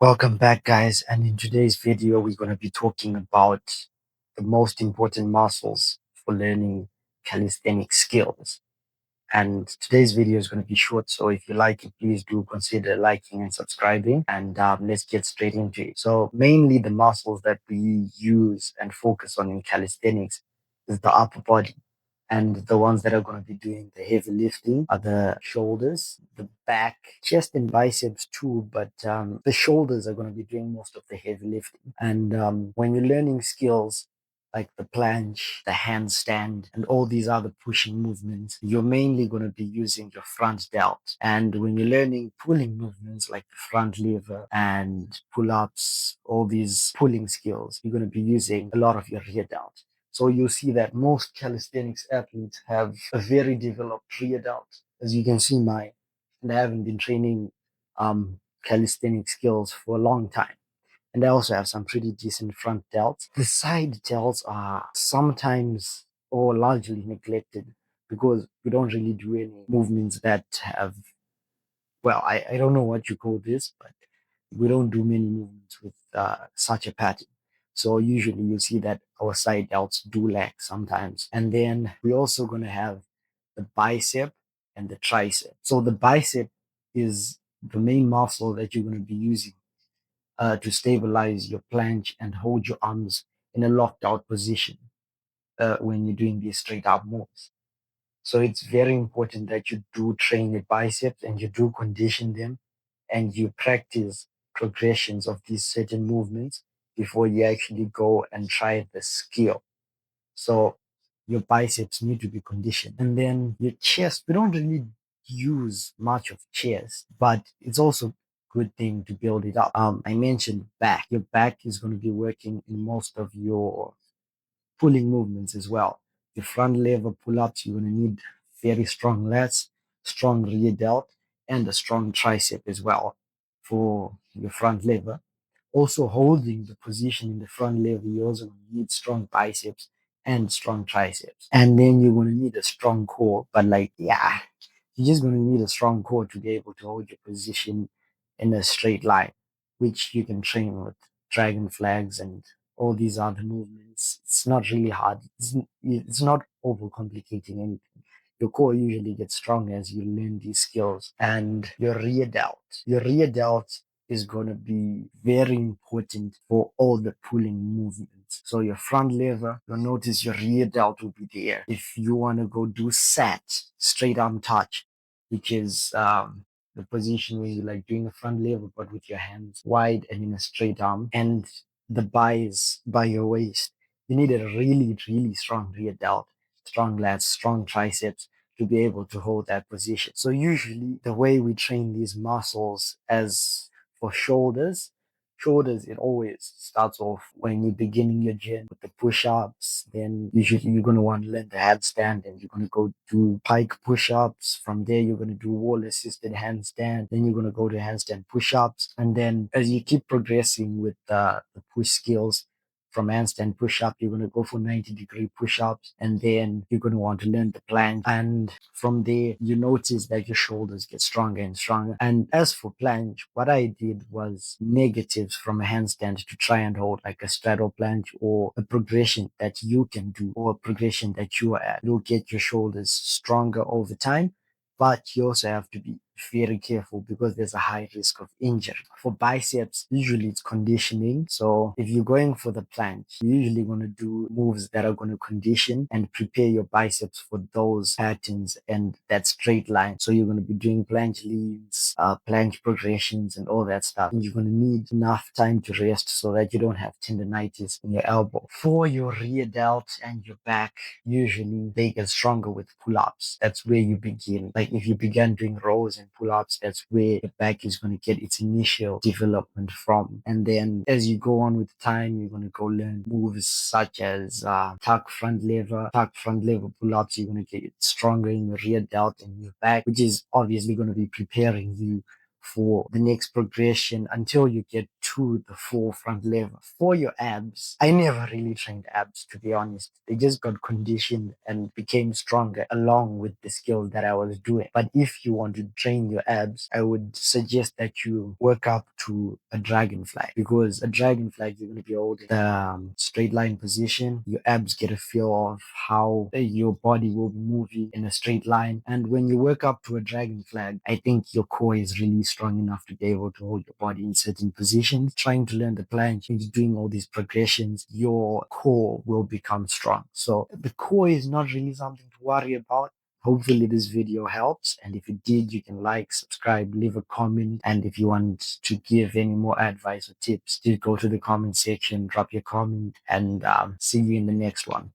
Welcome back, guys. And in today's video, we're going to be talking about the most important muscles for learning calisthenic skills. And today's video is going to be short. So if you like it, please do consider liking and subscribing. And let's get straight into it. So mainly the muscles that we use and focus on in calisthenics is the upper body. And the ones that are going to be doing the heavy lifting are the shoulders, the back, chest, and biceps too. But the shoulders are going to be doing most of the heavy lifting. And when you're learning skills like the planche, the handstand, and all these other pushing movements, you're mainly going to be using your front delt. And when you're learning pulling movements like the front lever and pull ups, all these pulling skills, you're going to be using a lot of your rear delt. So you see that most calisthenics athletes have a very developed rear delt. As you can see, mine, and I haven't been training calisthenic skills for a long time. And I also have some pretty decent front delts. The side delts are sometimes or largely neglected because we don't really do any movements that have, well, I don't know what you call this, but we don't do many movements with such a pattern. So usually you see that our side delts do lag sometimes. And then we're also going to have the bicep and the tricep. So the bicep is the main muscle that you're going to be using to stabilize your planche and hold your arms in a locked out position when you're doing these straight up moves. So it's very important that you do train your biceps and you do condition them and you practice progressions of these certain movements before you actually go and try the skill. So your biceps need to be conditioned. And then your chest, we don't really use much of chest, but it's also good thing to build it up. I mentioned back. Your back is going to be working in most of your pulling movements as well. Your front lever pull-ups, you're going to need very strong lats, strong rear delt, and a strong tricep as well for your front lever. Also holding the position in the front lever, you also need strong biceps and strong triceps. And then you're going to need a strong core, but you're just going to need a strong core to be able to hold your position in a straight line, which you can train with dragon flags and all these other movements. It's not really hard. It's not overcomplicating anything. Your core usually gets stronger as you learn these skills. And your rear delt. Your rear delt is going to be very important for all the pulling movements. So your front lever, you'll notice your rear delt will be there. If you want to go do sat, straight arm touch, which is the position where you're like doing a front lever but with your hands wide and in a straight arm, and the bar is by your waist. You need a really, really strong rear delt, strong lats, strong triceps to be able to hold that position. So usually the way we train these muscles, as for shoulders, it always starts off when you're beginning your gym with the push-ups. Then usually you're going to want to learn the handstand and you're going to go do pike push-ups. From there, you're going to do wall-assisted handstand. Then you're going to go to handstand push-ups. And then as you keep progressing with the push skills, from handstand push-up, you're going to go for 90-degree push-ups, and then you're going to want to learn the planche. And from there, you notice that your shoulders get stronger and stronger. And as for planche, what I did was negatives from a handstand to try and hold like a straddle planche or a progression that you can do or a progression that you are at. You'll get your shoulders stronger over time, but you also have to be very careful because there's a high risk of injury. For biceps, usually it's conditioning. So if you're going for the planche, you're usually going to do moves that are going to condition and prepare your biceps for those patterns and that straight line. So you're going to be doing planche leads, planche progressions, and all that stuff. And you're going to need enough time to rest so that you don't have tendonitis in your elbow. For your rear delt and your back, usually they get stronger with pull-ups. That's where you begin. Like if you began doing rows and pull-ups, that's where the back is going to get its initial development from. And then as you go on with time, you're going to go learn moves such as tuck front lever pull-ups. You're going to get stronger in your rear delt and your back, which is obviously going to be preparing you for the next progression until you get to the full front lever for your abs. I never really trained abs, to be honest. They just got conditioned and became stronger along with the skill that I was doing. But if you want to train your abs, I would suggest that you work up to a dragonfly, because a dragonfly, you're going to be holding the straight line position. Your abs get a feel of how your body will be moving in a straight line. And when you work up to a dragonfly, I think your core is really strong enough to be able to hold your body in certain positions. Trying to learn the planche and doing all these progressions, your core will become strong. So the core is not really something to worry about. Hopefully this video helps, and if it did, you can like, subscribe, leave a comment, and if you want to give any more advice or tips, do go to the comment section, drop your comment, and see you in the next one.